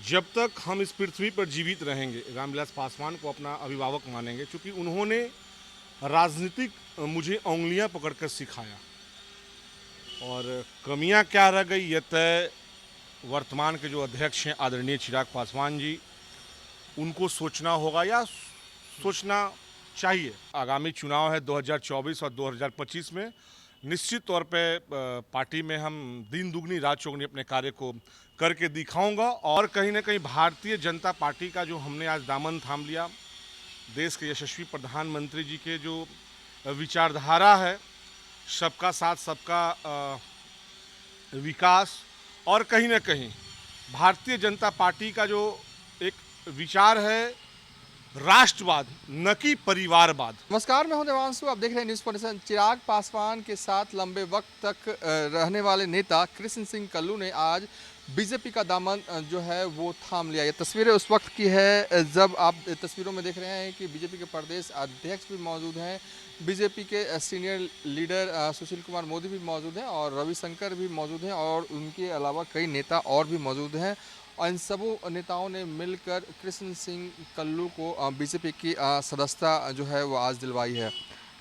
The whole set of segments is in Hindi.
जब तक हम इस पृथ्वी पर जीवित रहेंगे रामविलास पासवान को अपना अभिभावक मानेंगे, क्योंकि उन्होंने राजनीतिक मुझे उंगलियां पकड़कर सिखाया। और कमियां क्या रह गई ये तय वर्तमान के जो अध्यक्ष हैं आदरणीय चिराग पासवान जी, उनको सोचना होगा या सोचना चाहिए। आगामी चुनाव है 2024 और 2025 में। निश्चित तौर पे पार्टी में हम दिन दुगनी रात चौगनी अपने कार्य को करके दिखाऊंगा। और कहीं ना कहीं भारतीय जनता पार्टी का जो हमने आज दामन थाम लिया, देश के यशस्वी प्रधानमंत्री जी के जो विचारधारा है, सबका साथ सबका विकास, और कहीं ना कहीं भारतीय जनता पार्टी का जो एक विचार है राष्ट्रवाद न कि परिवारवाद। नमस्कार, मैं हूं देवांशु। आप देख रहे हैं न्यूज़ पॉलिटिशियन। चिराग पासवान के साथ लंबे वक्त तक रहने वाले नेता कृष्ण सिंह कल्लू ने आज बीजेपी का दामन जो है वो थाम लिया। ये तस्वीरें उस वक्त की है जब आप तस्वीरों में देख रहे हैं कि बीजेपी के प्रदेश अध्यक्ष भी मौजूद हैं, बीजेपी के सीनियर लीडर सुशील कुमार मोदी भी मौजूद हैं और रविशंकर भी मौजूद हैं और उनके अलावा कई नेता और भी मौजूद हैं। और इन सबों नेताओं ने मिलकर कृष्ण सिंह कल्लू को बीजेपी की सदस्यता जो है वो आज दिलवाई है।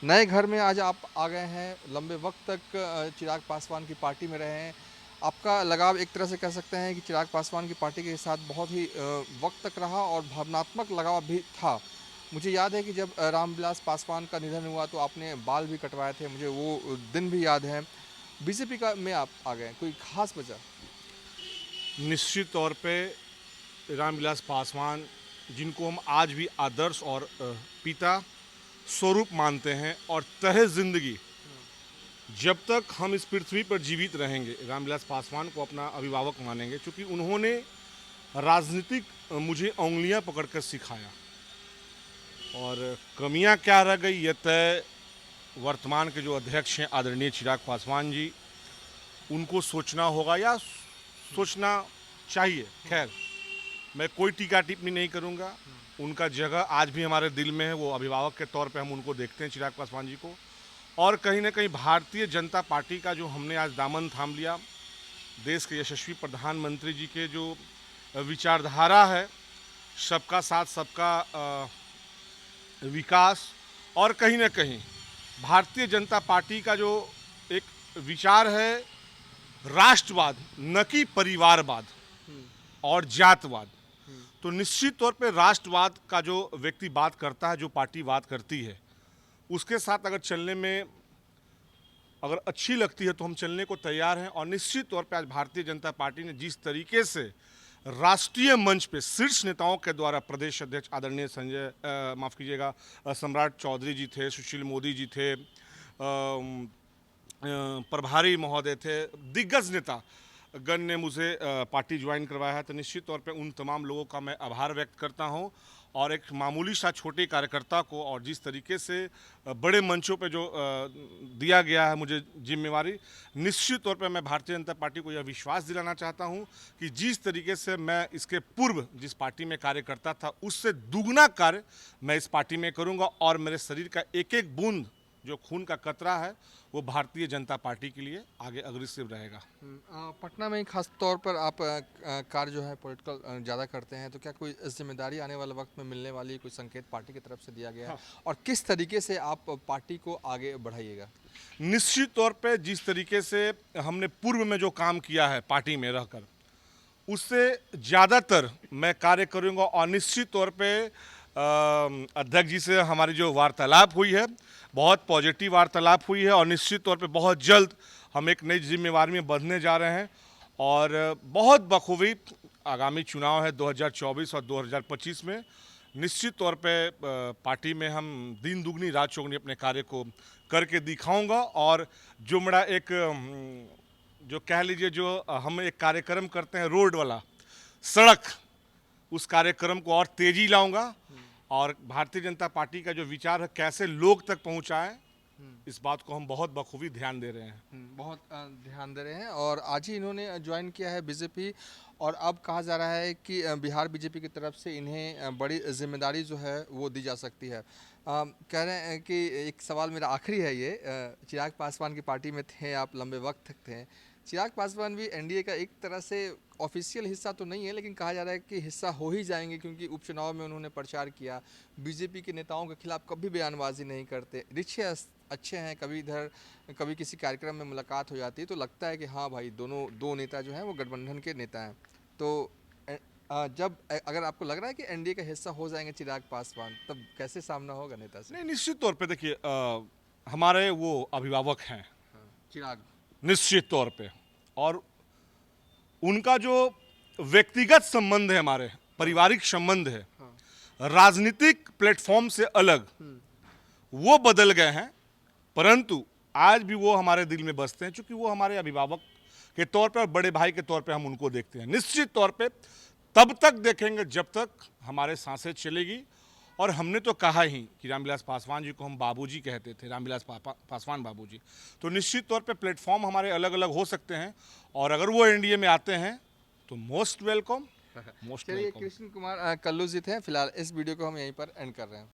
नए घर में आज आप आ गए हैं। लंबे वक्त तक चिराग पासवान की पार्टी में रहे हैं। आपका लगाव एक तरह से कह सकते हैं कि चिराग पासवान की पार्टी के साथ बहुत ही वक्त तक रहा और भावनात्मक लगाव भी था। मुझे याद है कि जब रामविलास पासवान का निधन हुआ तो आपने बाल भी कटवाए थे, मुझे वो दिन भी याद है। बीजेपी का में आप आ गए, कोई खास वजह? निश्चित तौर पे रामविलास पासवान, जिनको हम आज भी आदर्श और पिता स्वरूप मानते हैं, और तहे जिंदगी जब तक हम इस पृथ्वी पर जीवित रहेंगे रामविलास पासवान को अपना अभिभावक मानेंगे, क्योंकि उन्होंने राजनीतिक मुझे उंगलियां पकड़कर सिखाया। और कमियां क्या रह गई ये तय वर्तमान के जो अध्यक्ष हैं आदरणीय चिराग पासवान जी, उनको सोचना होगा या सोचना चाहिए। खैर, मैं कोई टीका टिप्पणी नहीं करूंगा। उनका जगह आज भी हमारे दिल में है। वो अभिभावक के तौर पे हम उनको देखते हैं, चिराग पासवान जी को। और कहीं ना कहीं भारतीय जनता पार्टी का जो हमने आज दामन थाम लिया, देश के यशस्वी प्रधानमंत्री जी के जो विचारधारा है, सबका साथ सबका विकास, और कहीं ना कहीं भारतीय जनता पार्टी का जो एक विचार है राष्ट्रवाद न कि परिवारवाद और जातवाद। तो निश्चित तौर पे राष्ट्रवाद का जो व्यक्ति बात करता है, जो पार्टी बात करती है, उसके साथ अगर चलने में अगर अच्छी लगती है तो हम चलने को तैयार हैं। और निश्चित तौर पे आज भारतीय जनता पार्टी ने जिस तरीके से राष्ट्रीय मंच पे शीर्ष नेताओं के द्वारा, प्रदेश अध्यक्ष आदरणीय माफ़ कीजिएगा, सम्राट चौधरी जी थे, सुशील मोदी जी थे, प्रभारी महोदय थे, दिग्गज नेता गण ने मुझे पार्टी ज्वाइन करवाया है, तो निश्चित तौर पे उन तमाम लोगों का मैं आभार व्यक्त करता हूं। और एक मामूली सा छोटे कार्यकर्ता को, और जिस तरीके से बड़े मंचों पे जो दिया गया है मुझे जिम्मेवारी, निश्चित तौर पे मैं भारतीय जनता पार्टी को यह विश्वास दिलाना चाहता हूं कि जिस तरीके से मैं इसके पूर्व जिस पार्टी में कार्य करता था, उससे दुगना कार्य मैं इस पार्टी में करूँगा। और मेरे शरीर का एक एक बूंद जो खून का कतरा है वो भारतीय जनता पार्टी के लिए आगे अग्रेसिव रहेगा। पटना में खास तौर पर आप कार्य जो है पॉलिटिकल ज़्यादा करते हैं, तो क्या कोई जिम्मेदारी आने वाले वक्त में मिलने वाली, कोई संकेत पार्टी की तरफ से दिया गया है? और किस तरीके से आप पार्टी को आगे बढ़ाइएगा? निश्चित तौर पे जिस तरीके से हमने पूर्व में जो काम किया है पार्टी में रहकर, उससे ज़्यादातर मैं कार्य करूंगा। और निश्चित तौर पे अध्यक्ष जी से हमारी जो वार्तालाप हुई है, बहुत पॉजिटिव वार्तालाप हुई है। और निश्चित तौर पे बहुत जल्द हम एक नई जिम्मेवारी में बढ़ने जा रहे हैं। और बहुत बखूबी आगामी चुनाव है 2024 और 2025 में। निश्चित तौर पे पार्टी में हम दिन दुगनी रात चौगनी अपने कार्य को करके दिखाऊंगा। और जो मेरा एक जो कह लीजिए, जो हम एक कार्यक्रम करते हैं रोड वाला, सड़क, उस कार्यक्रम को और तेजी लाऊंगा। और भारतीय जनता पार्टी का जो विचार है कैसे लोग तक पहुंचाएं, इस बात को हम बहुत बखूबी ध्यान दे रहे हैं। बहुत ध्यान दे रहे हैं। और आज ही इन्होंने ज्वाइन किया है बीजेपी, और अब कहा जा रहा है कि बिहार बीजेपी की तरफ से इन्हें बड़ी जिम्मेदारी जो है वो दी जा सकती है। कह रहे हैं कि एक सवाल मेरा आखिरी है ये, चिराग पासवान की पार्टी में थे आप, लंबे वक्त तक थे, चिराग पासवान भी एनडीए का एक तरह से ऑफिशियल हिस्सा तो नहीं है, लेकिन कहा जा रहा है कि हिस्सा हो ही जाएंगे, क्योंकि उपचुनाव में उन्होंने प्रचार किया, बीजेपी के नेताओं के खिलाफ कभी बयानबाजी नहीं करते, रिश्ते अच्छे हैं, कभी इधर कभी किसी कार्यक्रम में मुलाकात हो जाती है तो लगता है कि हाँ भाई दोनों दो नेता जो हैं वो गठबंधन के नेता हैं। तो अगर आपको लग रहा है कि एनडीए का हिस्सा हो जाएंगे चिराग पासवान, तब कैसे सामना होगा नेता से? नहीं, निश्चित तौर पे देखिए, हमारे वो अभिभावक हैं चिराग निश्चित तौर पे, और उनका जो व्यक्तिगत संबंध है, हमारे पारिवारिक संबंध है, राजनीतिक प्लेटफॉर्म से अलग वो बदल गए हैं, परंतु आज भी वो हमारे दिल में बसते हैं, क्योंकि वो हमारे अभिभावक के तौर पे और बड़े भाई के तौर पे हम उनको देखते हैं। निश्चित तौर पे तब तक देखेंगे जब तक हमारे सांसें चलेगी, और हमने तो कहा ही कि रामविलास पासवान जी को हम बाबूजी कहते थे, रामविलास पासवान बाबूजी। तो निश्चित तौर पे प्लेटफॉर्म हमारे अलग अलग हो सकते हैं, और अगर वो एनडीए में आते हैं तो मोस्ट वेलकम, मोस्ट चलिए, वेलकम। कृष्ण कुमार कल्लू जी थे। फिलहाल इस वीडियो को हम यहीं पर एंड कर रहे हैं।